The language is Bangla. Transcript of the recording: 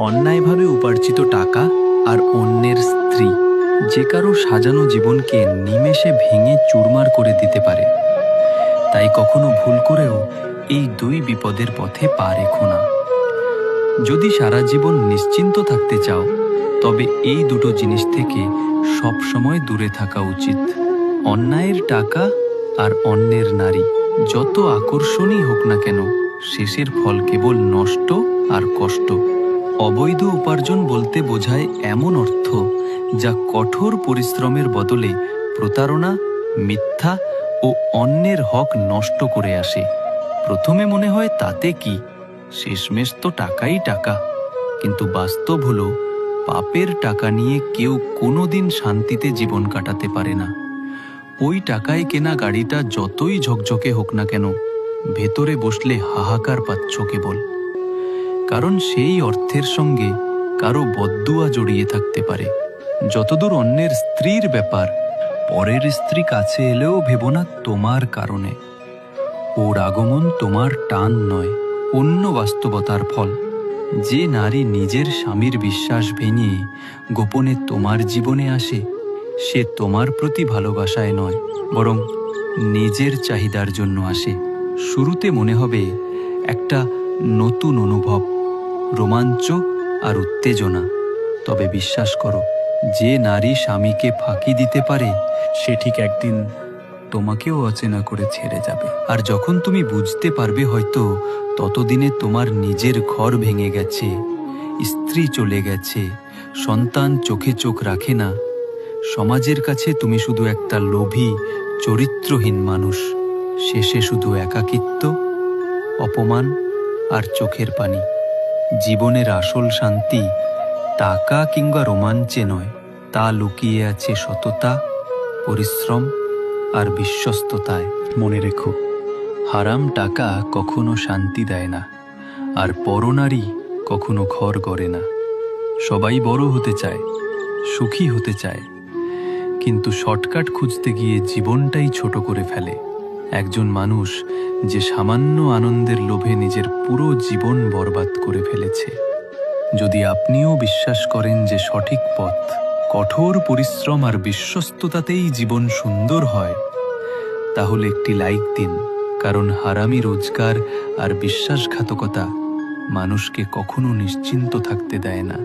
অন্যায়ভাবে উপার্জিত টাকা আর অন্যের স্ত্রী যে কারো সাজানো জীবনকে নিমেষে ভেঙে চুরমার করে দিতে পারে। তাই কখনো ভুল করেও এই দুই বিপদের পথে পা রেখো না। যদি সারা জীবন নিশ্চিন্ত থাকতে চাও, তবে এই দুটো জিনিস থেকে সব সময় দূরে থাকা উচিত। অন্যায়ের টাকা আর অন্যের নারী যত আকর্ষণীয় হোক না কেন, শেষের ফল কেবল নষ্ট আর কষ্ট। অবৈধ উপার্জন বলতে বোঝায় এমন অর্থ যা কঠোর পরিশ্রমের বদলে প্রতারণা, মিথ্যা ও অন্যের হক নষ্ট করে আসে। প্রথমে মনে হয় তাতে কি, শেষমেশ তো টাকাই টাকা। কিন্তু বাস্তব হলো, পাপের টাকা নিয়ে কেউ কোনোদিন শান্তিতে জীবন কাটাতে পারে না। ওই টাকায় কেনা গাড়িটা যতই ঝকঝকে হোক না কেন, ভেতরে বসলে হাহাকার পাচ্ছ কেবল। কারণ সেই অর্থের সঙ্গে কারো বদ্দুয়া জড়িয়ে থাকতে পারে। যতদূর অন্যের স্ত্রীর ব্যাপার, পরের স্ত্রী কাছে এলেও ভেবো না তোমার কারণে। ওর আগমন তোমার টান নয়, অন্য বাস্তবতার ফল। যে নারী নিজের স্বামীর বিশ্বাস ভেঙে গোপনে তোমার জীবনে আসে, সে তোমার প্রতি ভালোবাসায় নয়, বরং নিজের চাহিদার জন্য আসে। শুরুতে মনে হবে একটা নতুন অনুভব, রোমাঞ্চ আর উত্তেজনা। তবে বিশ্বাস করো, যে নারী স্বামীকে ফাঁকি দিতে পারে, সে ঠিক একদিন তোমাকেও অচেনা করে ছেড়ে যাবে। আর যখন তুমি বুঝতে পারবে, হয়তো ততদিনে তোমার নিজের ঘর ভেঙে গেছে, স্ত্রী চলে গেছে, সন্তান চোখে চোখ রাখে না। সমাজের কাছে তুমি শুধু একটা লোভী, চরিত্রহীন মানুষ। শেষে শুধু একাকিত্ব, অপমান আর চোখের পানি। জীবনের আসল শান্তি টাকা কিংবা রোমাঞ্চে নয়, তা লুকিয়ে আছে সততা, পরিশ্রম আর বিশ্বস্ততায়। মনে রেখো, হারাম টাকা কখনো শান্তি দেয় না, আর পরনারী কখনো ঘর গড়ে না। সবাই বড় হতে চায়, সুখী হতে চায়, কিন্তু শর্টকাট খুঁজতে গিয়ে জীবনটাই ছোট করে ফেলে। একজন মানুষ যে সামান্য আনন্দের লোভে নিজের পুরো জীবন বরবাদ করে ফেলেছে। যদি আপনিও বিশ্বাস করেন যে সঠিক পথ কঠোর পরিশ্রম আর বিশ্বস্ততাতেই জীবন সুন্দর হয়, তাহলে একটি লাইক দিন। কারণ হারামি রোজগার আর বিশ্বাসঘাতকতা মানুষকে কখনো নিশ্চিন্ত থাকতে দেয় না।